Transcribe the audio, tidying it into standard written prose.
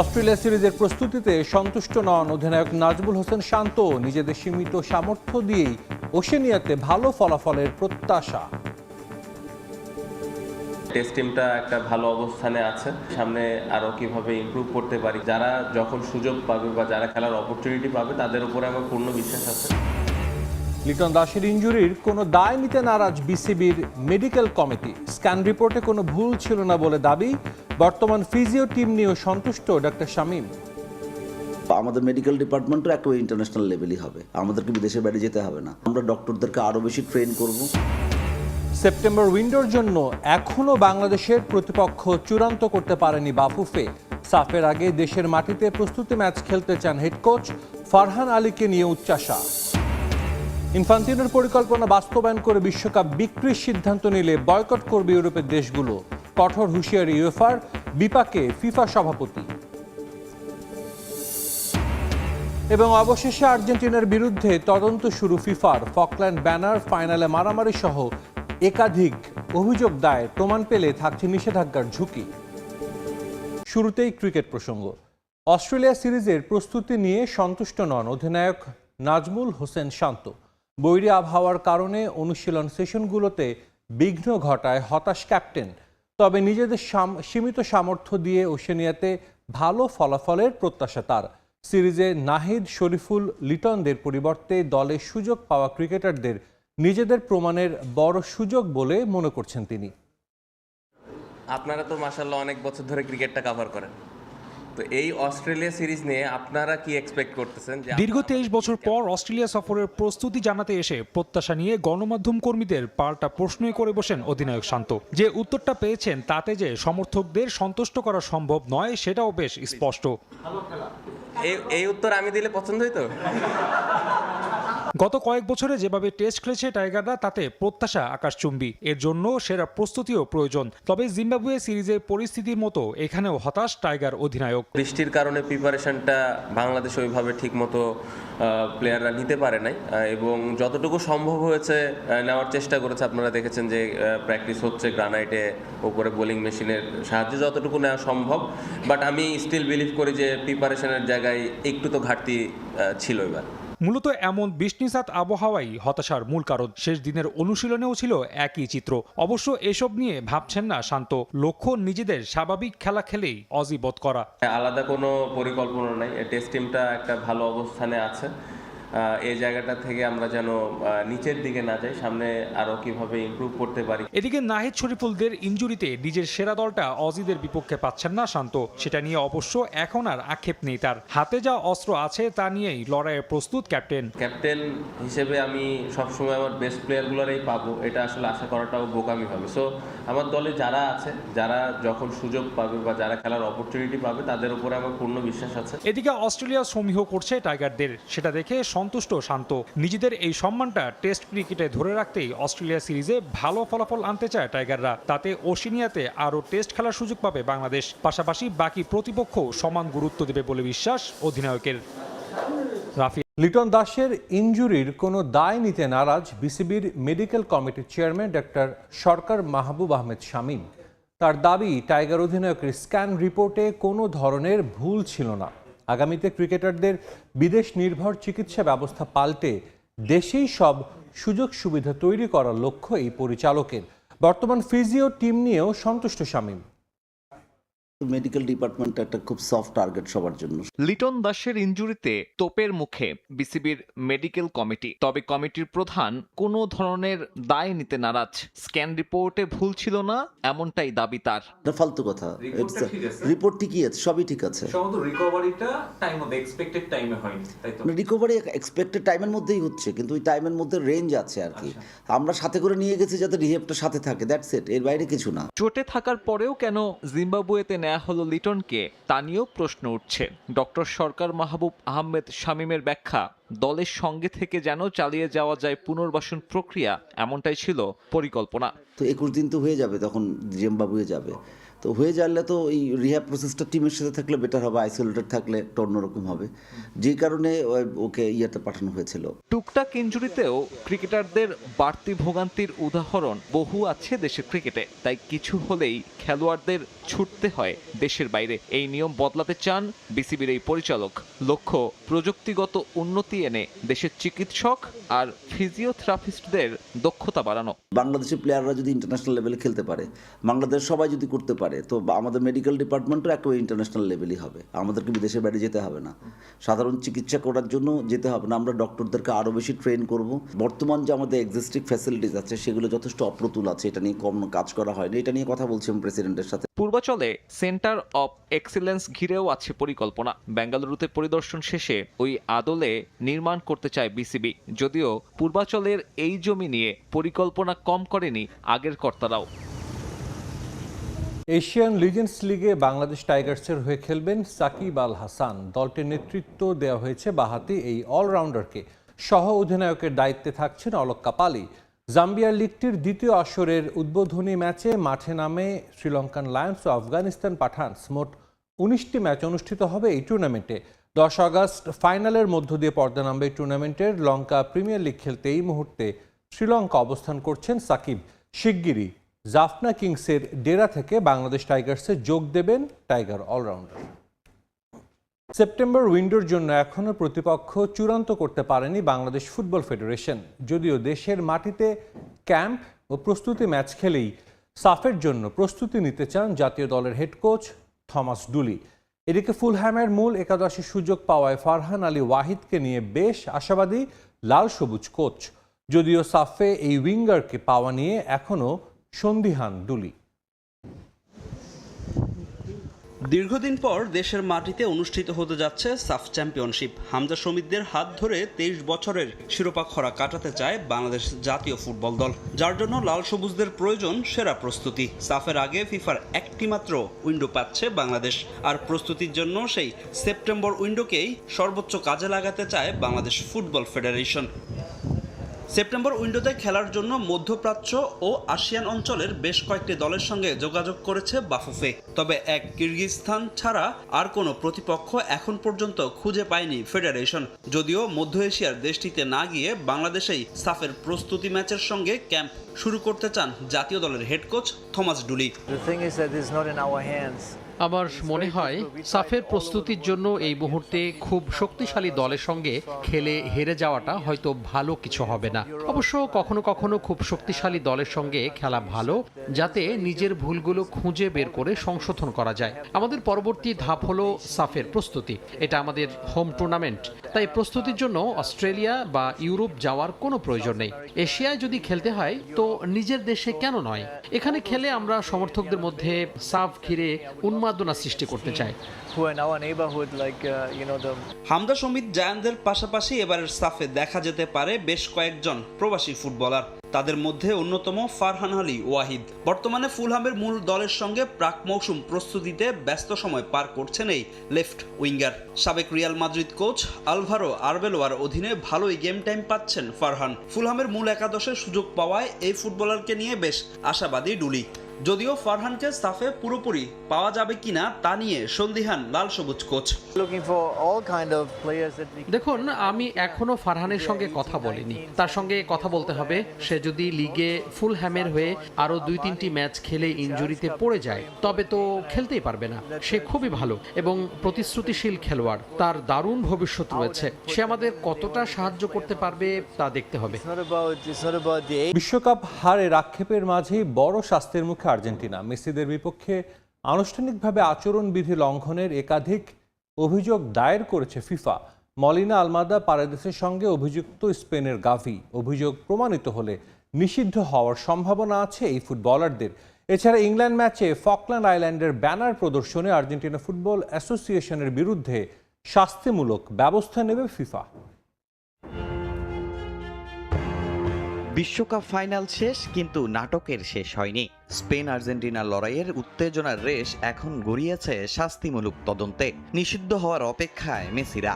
Australia সিরিজের প্রস্তুতিতে সন্তুষ্ট নন অধিনায়ক নাজমুল হোসেন শান্ত। নিজেদের সীমিত সামর্থ্য দিয়েই ওশেনিয়াতে ভালো ফলাফলের প্রত্যাশা। টেস্ট টিমটা একটা ভালো অবস্থানে আছে, সামনে আরো কিভাবে ইমপ্রুভ করতে পারি, যারা যখন সুযোগ পাবে বা যারা খেলার অপরচুনিটি পাবে তাদের উপরে আমার পূর্ণ বিশ্বাস আছে। লিটন দাসের ইনজুরির কোনো দায় নিতে নারাজ বিসিবির মেডিকেল কমিটি। স্ক্যান রিপোর্টে কোনো ভুল ছিল না বলে দাবি। বর্তমান ফিজিও টিম নিয়েও সন্তুষ্ট ডাক্তার শামীম। আমাদের মেডিকেল ডিপার্টমেন্টও একটা ইন্টারন্যাশনাল লেভেলই হবে, আমাদেরকে বিদেশের বাইরে যেতে হবে না। আমরা ডক্টরদেরকে আরও বেশি ট্রেন করব। সেপ্টেম্বর উইন্ডোর জন্য এখনও বাংলাদেশের প্রতিপক্ষ চূড়ান্ত করতে পারেনি বাফুফে। সাফের আগে দেশের মাটিতে প্রস্তুতি ম্যাচ খেলতে চান হেড কোচ ফারহান আলীকে নিয়ে উচ্চাশা। ইনফান্তিনোর পরিকল্পনা বাস্তবায়ন করে বিশ্বকাপ বিক্রির সিদ্ধান্ত নিলে বয়কট করবে ইউরোপের দেশগুলো। কঠোর হুঁশিয়ারি ইউএফার, বিপাকে ফিফা সভাপতি। এবং অবশেষে আর্জেন্টিনার বিরুদ্ধে তদন্ত শুরু ফিফার। ফকল্যান্ড ব্যানার ফাইনালে মারামারি সহ একাধিক অভিযোগ দায়ের, প্রমাণ পেলে থাকছে নিষেধাজ্ঞার ঝুঁকি। শুরুতেই ক্রিকেট প্রসঙ্গ। অস্ট্রেলিয়া সিরিজের প্রস্তুতি নিয়ে সন্তুষ্ট নন অধিনায়ক নাজমুল হোসেন শান্ত। বৈরী আবহাওয়ার কারণে অনুশীলন সেশনগুলোতে বিঘ্ন ঘটায় হতাশ ক্যাপ্টেন। তবে নিজেদের সীমিত সামর্থ্য দিয়ে ওশেনিয়াতে ভালো ফলাফলের প্রত্যাশা তার। সিরিজে নাহিদ, শরীফুল, লিটনদের পরিবর্তে দলে সুযোগ পাওয়া ক্রিকেটারদের নিজেদের প্রমাণের বড় সুযোগ বলে মনে করছেন তিনি। আপনারা তো মাশাআল্লাহ অনেক বছর ধরে ক্রিকেটটা কভার করেন, তো এই অস্ট্রেলিয়া সিরিজ নিয়ে আপনারা কি এক্সপেক্ট করতেছেন? দীর্ঘ 23 বছর পর অস্ট্রেলিয়া সফরের প্রস্তুতি জানাতে এসে প্রত্যাশা নিয়ে গণমাধ্যম কর্মীদের পাল্টা প্রশ্নই করে বসেন অধিনায়ক শান্ত। যে উত্তরটা পেয়েছেন তাতে যে সমর্থকদের সন্তুষ্ট করা সম্ভব নয় সেটাও বেশ স্পষ্ট। এই উত্তর আমি দিলে পছন্দ হইতো। গত কয়েক বছরে যেভাবে টেস্ট খেলেছে টাইগাররা তাতে প্রত্যাশা আকাশচুম্বী। এর জন্য সেরা প্রস্তুতিও প্রয়োজন। তবে জিম্বাবুয়ে সিরিজের পরিস্থিতির মতো এখানেও হতাশ টাইগার অধিনায়ক। বৃষ্টির কারণে প্রিপারেশনটা বাংলাদেশ ওইভাবে ঠিক মতো প্লেয়াররা নিতে পারে নাই, এবং যতটুকু সম্ভব হয়েছে নেওয়ার চেষ্টা করেছে। আপনারা দেখেছেন যে প্র্যাকটিস হচ্ছে গ্রানাইটে, ওপরে বোলিং মেশিনের সাহায্যে যতটুকু নেওয়া সম্ভব। বাট আমি স্টিল বিলিভ করি যে প্রিপারেশনের জায়গায় একটু তো ঘাটতি ছিল এবার। মূলত এমন বৃষ্টিসাত আবহাওয়াই হতাশার মূল কারণ। শেষ দিনের অনুশীলনেও ছিল একই চিত্র। অবশ্য এসব নিয়ে ভাবছেন না শান্ত। লক্ষ্য নিজেদের স্বাভাবিক খেলা খেলেই অজি বোধ করা। আলাদা কোনো পরিকল্পনা নাই, টেস্ট টিমটা একটা ভালো অবস্থানে আছে। এই জায়গাটা থেকে আমরা যেন নিচের দিকে না যাই, সামনে আরো কিভাবে ইমপ্রুভ করতে পারি। এদিকে নাহিদ, শরীফুলদের ইনজুরিতে নিজের সেরা দলটা অজিদের বিপক্ষে পাচ্ছেন না শান্ত। সেটা নিয়ে অবশ্য এখন আর আক্ষেপ নেই তার। হাতে যা অস্ত্র আছে তা নিয়েই লড়াইয়ে প্রস্তুত ক্যাপ্টেন হিসেবে আমি সবসময় আমার বেস্ট প্লেয়ারগুলোরই পাবো, এটা আসলে আশা করাটাও বোকামি হবে। সো আমার দলে যারা আছে, যারা যখন সুযোগ পাবে বা যারা খেলার অপরচুনিটি পাবে তাদের উপরে আমার পূর্ণ বিশ্বাস আছে। এদিকে অস্ট্রেলিয়া সমীহ করছে টাইগারদের, সেটা দেখে সন্তুষ্ট শান্ত। নিজেদের এই সম্মানটা টেস্ট ক্রিকেটে ধরে রাখতেই অস্ট্রেলিয়া সিরিজে ভালো ফলাফল আনতে চায় টাইগাররা। তাতে ওশেনিয়াতে আরও টেস্ট খেলার সুযোগ পাবে বাংলাদেশ। পাশাপাশি বাকি প্রতিপক্ষ সমান গুরুত্ব দেবে বলে বিশ্বাস অধিনায়কের। লিটন দাসের ইনজুরির কোনো দায় নিতে নারাজ বিসিবির মেডিকেল কমিটির চেয়ারম্যান ডাক্তার সরকার মাহবুব আহমেদ শামীম। তার দাবি, টাইগার অধিনায়কের স্ক্যান রিপোর্টে কোনো ধরনের ভুল ছিল না। আগামীতে ক্রিকেটারদের বিদেশ নির্ভর চিকিৎসা ব্যবস্থা পাল্টে দেশেই সব সুযোগ সুবিধা তৈরি করার লক্ষ্য এই পরিচালকের। বর্তমান ফিজিও টিম নিয়েও সন্তুষ্ট শামীম। মেডিকেল ডিপার্টমেন্ট একটা খুব সফট টার্গেট সবার জন্য। লিটন দাসের ইনজুরিতে তোপের মুখে বিসিবির মেডিকেল কমিটি। তবে কমিটির প্রধান কোনো ধরনের দায় নিতে নারাজ। স্ক্যান রিপোর্টে ভুল ছিল না এমনটাই দাবি তার। ফালতু কথা, রিপোর্ট ঠিকই আছে, সবই ঠিক আছে। রিকভারি এক্সপেক্টেড টাইমের মধ্যেই হচ্ছে, কিন্তু ওই টাইমের মধ্যে রেঞ্জ আছে আর কি। আমরা সাথে করে নিয়ে গেছি যাতে রিহেবটা সাথে থাকে, দ্যাটস ইট, এর বাইরে কিছু না। চোটে থাকার পরেও কেন জিম্বাবুয়েতে নেওয়া হলো লিটনকে তা নিয়েও প্রশ্ন উঠছে। ডক্টর সরকার মাহবুব আহমেদ শামীমের ব্যাখ্যা, দলের সঙ্গে থেকে যেন চালিয়ে যাওয়া যায় পুনর্বাসন প্রক্রিয়া, এমনটাই ছিল পরিকল্পনা। তো 21 দিন তো হয়ে যাবে, তখন জিম্বাবুয়ে যাবে। তো হয়ে যাওয়ালে তো এই রিহ্যাব প্রসেসটা টিমের সাথে থাকলে বেটার হবে, আইসোলেটেড থাকলে একটু অন্যরকম হবে, যেই কারণে ওকে ইয়েতে পাঠানো হয়েছিল। টুকটাক ইনজুরিতেও ক্রিকেটারদের বাড়তি ভোগান্তির উদাহরণ বহু আছে দেশের ক্রিকেটে, তাই কিছু হলেই খেলোয়াড়দের ছুটতে হয় দেশের বাইরে। এই নিয়ম বদলাতে চান বিসিবির এই পরিচালক। লক্ষ্য প্রযুক্তিগত উন্নতি এনে দেশের চিকিৎসক আর ফিজিওথেরাপিস্টদের দক্ষতা বাড়ানো। বাংলাদেশের প্লেয়াররা যদি ইন্টারন্যাশনাল লেভেলে খেলতে পারে, বাংলাদেশ সবাই যদি করতে পারে, তো আমাদের মেডিকেল ডিপার্টমেন্টও একেবারে ইন্টারন্যাশনাল লেভেলই হবে। আমাদেরকে বিদেশের বাইরে যেতে হবে না, সাধারণ চিকিৎসা করার জন্য যেতে হবে না। আমরা ডক্টরদেরকে আরও বেশি ট্রেন করব। বর্তমান যে আমাদের এক্সিস্টিং ফ্যাসিলিটিস আছে সেগুলো যথেষ্ট অপ্রতুল আছে, এটা নিয়ে কম কাজ করা হয়নি। এটা নিয়ে কথা বলছি আমি প্রেসিডেন্টের সাথে। পূর্বাচলে সেন্টার অব এক্সিলেন্স ঘিরেও আছে পরিকল্পনা। বেঙ্গালুরুতে পরিদর্শন শেষে ওই আদলে নির্মাণ করতে চায় বিসিবি, যদিও পূর্বাচলের এই জমি নিয়ে পরিকল্পনা কম করেনি আগের কর্তারাও। এশিয়ান লিজেন্ডস লিগে বাংলাদেশ টাইগার্সের হয়ে খেলবেন সাকিব আল হাসান। দলটির নেতৃত্ব দেওয়া হয়েছে বাঁহাতি এই অলরাউন্ডারকে। সহ অধিনায়কের দায়িত্বে থাকছেন অলক কাপালি। জাম্বিয়ার লিগটির দ্বিতীয় আসরের উদ্বোধনী ম্যাচে মাঠে নামে শ্রীলঙ্কান লায়ন্স ও আফগানিস্তান পাঠানস। মোট 19টি ম্যাচ অনুষ্ঠিত হবে এই টুর্নামেন্টে। 10 আগস্ট ফাইনালের মধ্য দিয়ে পর্দা নামবে এই টুর্নামেন্টের। লঙ্কা প্রিমিয়ার লিগ খেলতে এই মুহূর্তে শ্রীলঙ্কা অবস্থান করছেন সাকিব। শিগগিরই জাফনা কিংসের ডেরা থেকে বাংলাদেশ টাইগার্সে যোগ দেবেন টাইগার অলরাউন্ডার। সেপ্টেম্বর উইন্ডোর জন্য এখনও প্রতিপক্ষ চূড়ান্ত করতে পারেনি বাংলাদেশ ফুটবল ফেডারেশন। যদিও দেশের মাটিতে ক্যাম্প ও প্রস্তুতি ম্যাচ খেলেই সাফের জন্য প্রস্তুতি নিতে চান জাতীয় দলের হেড কোচ থমাস ডুলি। এদিকে ফুলহ্যামের মূল একাদশে সুযোগ পাওয়ায় ফারহান আলী ওয়াহিদকে নিয়ে বেশ আশাবাদী লাল সবুজ কোচ। যদিও সাফে এই উইঙ্গারকে পাওয়া নিয়ে এখনও সন্দিহান ডুলি। দীর্ঘদিন পর দেশের মাটিতে অনুষ্ঠিত হতে যাচ্ছে সাফ চ্যাম্পিয়নশিপ। হামজা শমীদদের হাত ধরে 23 বছরের শিরোপা খরা কাটাতে চায় বাংলাদেশ জাতীয় ফুটবল দল, যার জন্য লাল সবুজদের প্রয়োজন সেরা প্রস্তুতি। সাফের আগে ফিফার একটি মাত্র উইন্ডো পাচ্ছে বাংলাদেশ, আর প্রস্তুতির জন্য সেই সেপ্টেম্বর উইন্ডোকেই সর্বোচ্চ কাজে লাগাতে চায় বাংলাদেশ ফুটবল ফেডারেশন। সেপ্টেম্বর উইন্ডোতে খেলার জন্য মধ্যপ্রাচ্য ও আসিয়ান অঞ্চলের বেশ কয়েকটি দলের সঙ্গে যোগাযোগ করেছে বাফুফে। তবে এক কিরগিজস্তান ছাড়া আর কোনো প্রতিপক্ষ এখন পর্যন্ত খুঁজে পায়নি ফেডারেশন। যদিও মধ্য এশিয়ার দেশটিতে না গিয়ে বাংলাদেশেই সাফের প্রস্তুতি ম্যাচের সঙ্গে ক্যাম্প শুরু করতে চান জাতীয় দলের হেড কোচ থমাস ডুলি। আমার মনে হয় সাফের প্রস্তুতির জন্য এই মুহূর্তে খুব শক্তিশালী দলের সঙ্গে খেলে হেরে যাওয়াটা হয়তো ভালো কিছু হবে না। অবশ্য কখনো কখনো খুব শক্তিশালী দলের সঙ্গে খেলা ভালো, যাতে নিজের ভুলগুলো খুঁজে বের করে সংশোধন করা যায়। আমাদের পরবর্তী ধাপ হলো সাফের প্রস্তুতি। এটা আমাদের হোম টুর্নামেন্ট, তাই প্রস্তুতির জন্য অস্ট্রেলিয়া বা ইউরোপ যাওয়ার কোনো প্রয়োজন নেই। এশিয়ায় যদি খেলতে হয় তো নিজের দেশে কেন নয়? এখানে খেলে আমরা সমর্থকদের মধ্যে সাফ ঘিরে উন্মাদনা সৃষ্টি করতে চাই। হামজা শমীদ জায়ানদের পাশাপাশি এবারের সাফে দেখা যেতে পারে বেশ কয়েকজন প্রবাসী ফুটবলার। তাদের মধ্যে অন্যতম ফারহান আলী ওয়াহিদ। বর্তমানে ফুলহামের মূল দলের সঙ্গে প্রাক মৌসুম প্রস্তুতিতে ব্যস্ত সময় পার করছেন এই লেফট উইঙ্গার। সাবেক রিয়াল মাদ্রিদ কোচ আলভারো আরবেলোয়ার অধীনে ভালোই গেম টাইম পাচ্ছেন ফারহান। ফুলহামের মূল একাদশে সুযোগ পাওয়ায় এই ফুটবলারকে নিয়ে বেশ আশাবাদী ডুলি। যদিও ফারহানকে সাফে পুরোপুরি পাওয়া যাবে কিনা তা নিয়ে সন্দিহান লাল সবুজ কোচ। দেখুন, আমি এখনো ফারহানের সঙ্গে কথা বলিনি। তার সঙ্গে কথা বলতে হবে। সে যদি লিগে ফুলহ্যামের হয়ে আরো 2-3টি ম্যাচ খেলে ইনজুরিতে পড়ে যায় তবে তো খেলতেই পারবে না। সে খুবই ভালো এবং প্রতিশ্রুতিশীল খেলোয়াড়, তার দারুণ ভবিষ্যৎ রয়েছে। সে আমাদের কতটা সাহায্য করতে পারবে তা দেখতে হবে। বিশ্বকাপ হারের আক্ষেপের মাঝেই বড় স্বাস্থ্যের মুখে আর্জেন্টিনা। মেসিদের বিপক্ষে আনুষ্ঠানিকভাবে আচরণবিধি লঙ্ঘনের একাধিক অভিযোগ দায়ের করেছে ফিফা। মলিনা আলমাদা পারেদেসের সঙ্গে অভিযুক্ত স্পেনের গাভি। অভিযোগ প্রমাণিত হলে নিষিদ্ধ হওয়ার সম্ভাবনা আছে এই ফুটবলারদের। এছাড়া ইংল্যান্ড ম্যাচে ফকল্যান্ড আইল্যান্ডের ব্যানার প্রদর্শনে আর্জেন্টিনা ফুটবল অ্যাসোসিয়েশনের বিরুদ্ধে শাস্তিমূলক ব্যবস্থা নেবে ফিফা। বিশ্বকাপ ফাইনাল শেষ, কিন্তু নাটকের শেষ হয়নি। স্পেন আর্জেন্টিনা লড়াইয়ের উত্তেজনার রেশ এখন গড়িয়েছে শাস্তিমূলক তদন্তে। নিষিদ্ধ হওয়ার অপেক্ষায় মেসিরা।